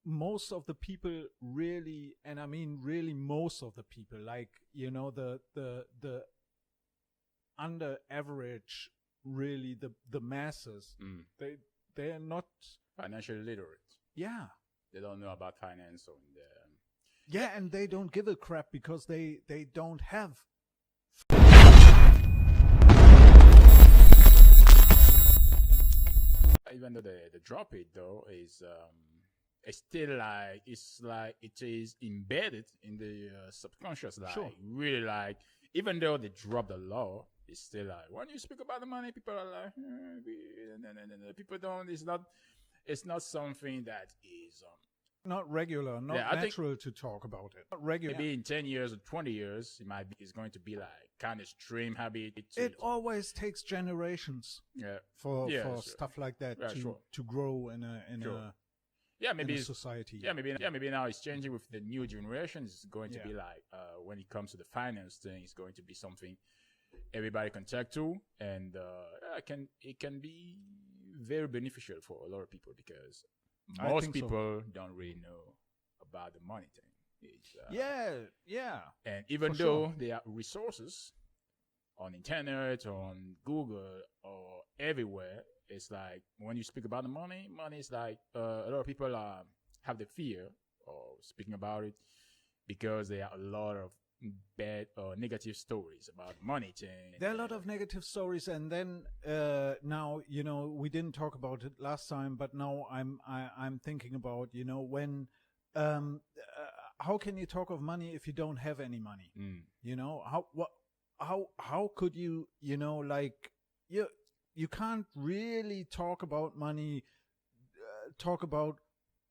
most of the people really, and I mean really most of the people, like, the under average, really the masses, they're not financially literate. Yeah. They don't know about finance or in the Yeah, and they don't give a crap because they don't have. even though the drop it though is it's still like it is embedded in the subconscious, like Sure. really, like even though they drop the law, it's still like when you speak about the money, people are like no. People don't. It's not something that is Not regular, not Yeah, I think- natural to talk about it. Not regular. maybe in 10 years or 20 years it's going to be like kind of stream habit. It always takes generations Yeah, for Yeah, sure. stuff like that Yeah, to sure. to grow in a Sure. in maybe a it's, society. maybe now it's changing with the new generations. It's going to Yeah. be like when it comes to the finance thing, it's going to be something everybody can talk to, and it can be very beneficial for a lot of people because I most think so. people don't really know about the money thing. It's, Yeah. and even For though sure. there are resources on internet, on Google, or everywhere, it's like when you speak about the money is like a lot of people have the fear of speaking about it because there are a lot of bad or negative stories about money thing. There are a lot of negative stories, and then now we didn't talk about it last time, but now I'm thinking about when how can you talk of money if you don't have any money? How could you like you can't really talk about money, talk about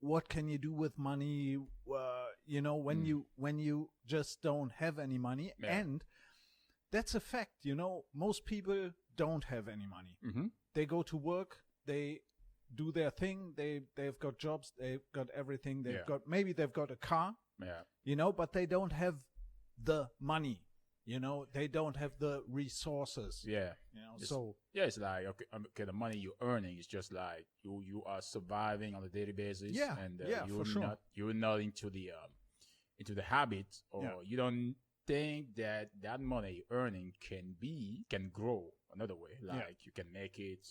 what can you do with money, when you just don't have any money. Yeah. And that's a fact. Most people don't have any money. Mm-hmm. They go to work, they do their thing, they've got jobs, they've got everything, maybe they've got a car, but they don't have the money. They don't have the resources. Yeah. So it's like okay, the money you're earning is just like you are surviving on a daily basis. Yeah, and for sure. You're not into the habit, or you don't think that money you're earning can grow another way. Like you can make it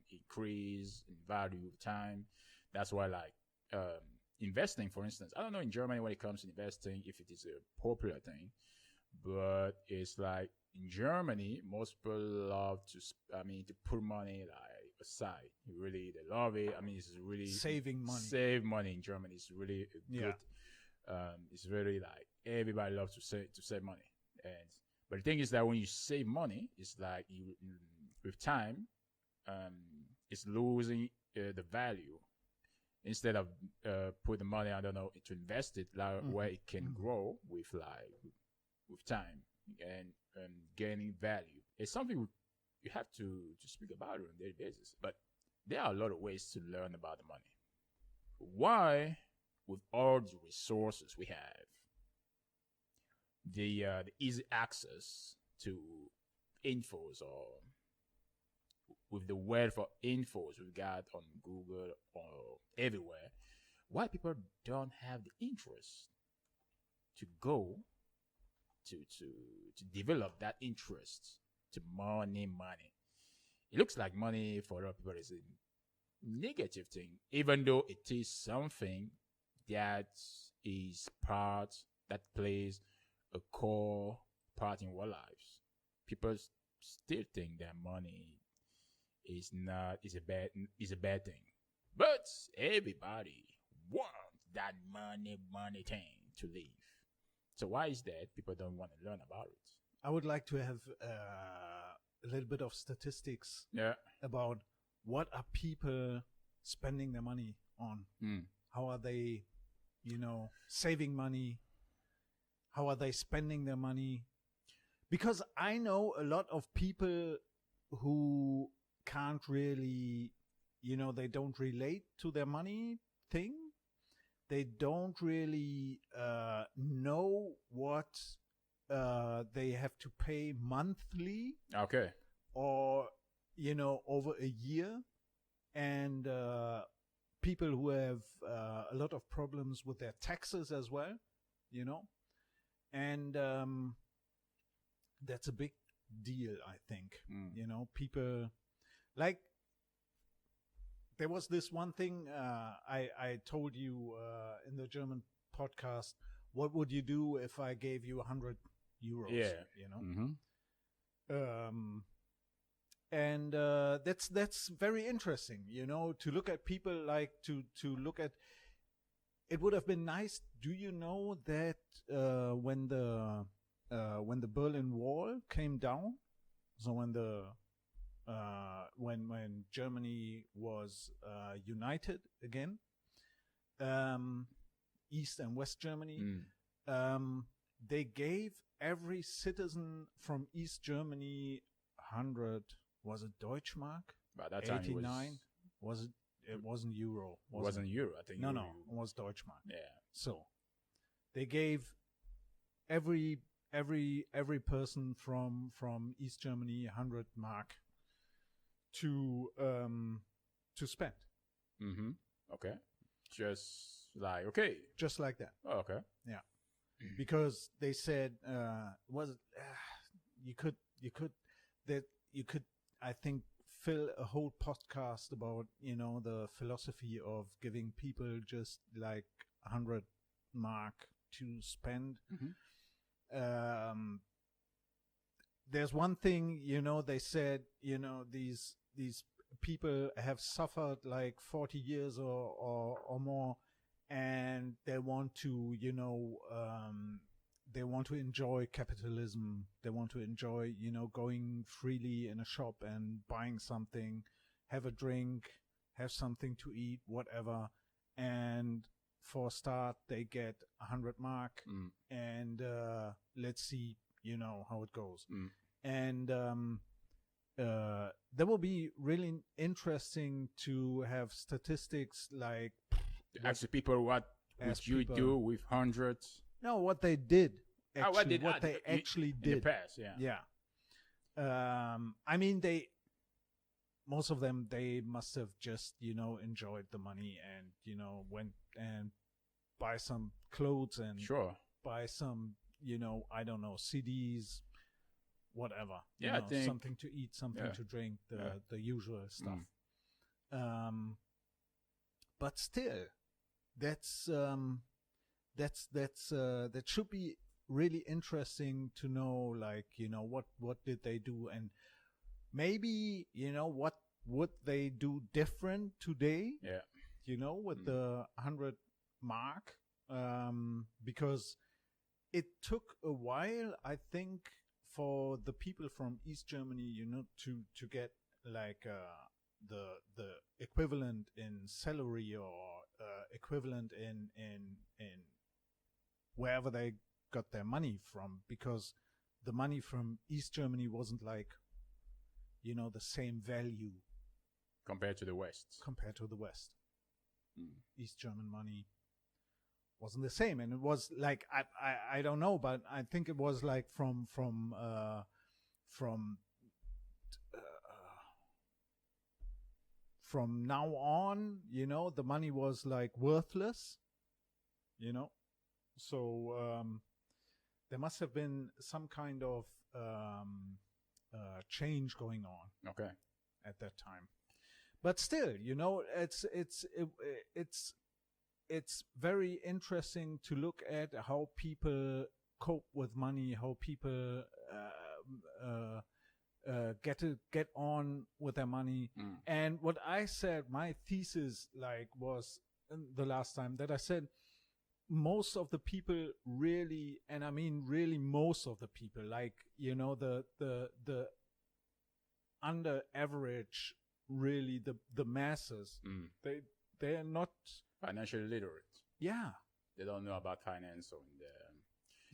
increase in value with time. That's why investing, for instance, I don't know in Germany when it comes to investing if it is a popular thing. But it's like in Germany, most people love to put money like aside. Really, they love it. I mean, it's really saving money. Save money in Germany is really good. It's very like everybody loves to save money. But the thing is that when you save money, it's like you with time, it's losing the value. Instead of put the money, I don't know, to invest it where it can grow with time and gaining value. It's something you have to speak about it on a daily basis. But there are a lot of ways to learn about the money. Why, with all the resources we have, the easy access to infos, or with the wealth of infos we've got on Google or everywhere, why people don't have the interest to go to develop that interest to money. It looks like money for a lot of people is a negative thing, even though it is something that plays a core part in our lives. People still think that money is a bad thing, but everybody wants that money thing to live. So why is that people don't want to learn about it? I would like to have a little bit of statistics about what are people spending their money on. How are they, saving money? How are they spending their money? Because I know a lot of people who can't really, they don't relate to their money thing. They don't really know what they have to pay monthly. Okay. Or, over a year. And people who have a lot of problems with their taxes as well, and that's a big deal, I think. People like, there was this one thing I told you in the German podcast. What would you do if I gave you 100 euros? And that's very interesting, to look at people, like to look at. It would have been nice. Do you know that when the Berlin Wall came down, so when Germany was united again, East and West Germany, they gave every citizen from East Germany 100. Was it Deutschmark? By that time, 89. Was it? It wasn't euro. It wasn't euro. I think. No, it was Deutschmark. Yeah. So they gave every person from East Germany 100 mark to spend. Mm-hmm. Okay. Just like that. Oh, okay. Yeah. Because they said you could I think fill a whole podcast about the philosophy of giving people just like 100 mark to spend. There's one thing, they said, these people have suffered like 40 years or more, and they want to, they want to enjoy capitalism. They want to enjoy, going freely in a shop and buying something, have a drink, have something to eat, whatever. And for a start, they get 100 mark, and let's see, how it goes. And that will be really interesting to have statistics like ask people what would you do with hundreds. No, what they did. Actually, what they actually did in the past. Yeah. I mean, most of them, they must have just enjoyed the money and went and buy some clothes and buy some I don't know, CDs, whatever. Yeah, I think something to eat, something to drink, the usual stuff. But still, that should be really interesting to know, like, what did they do, and maybe, what would they do different today? Yeah. With the 100 mark, because it took a while, I think, for the people from East Germany, to get like the equivalent in salary or equivalent in wherever they got their money from, because the money from East Germany wasn't like, the same value compared to the West. East German money wasn't the same, and it was like I don't know, but I think it was like from now on, the money was like worthless, so there must have been some kind of change going on at that time. But still, it's very interesting to look at how people cope with money, how people get on with their money. And what I said, my thesis, like, was the last time that I said, most of the people really, and I mean really most of the people, like, the under average, really the masses, they are not financially literate. Yeah. They don't know about finance or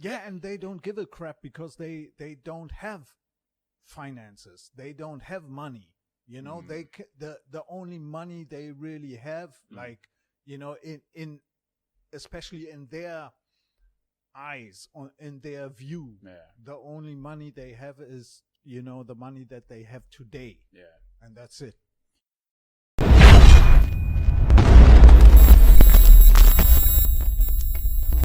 and they don't give a crap because they don't have finances. They don't have money. The only money they really have, like, in especially in their eyes, in their view, the only money they have is, the money that they have today. Yeah. And that's it.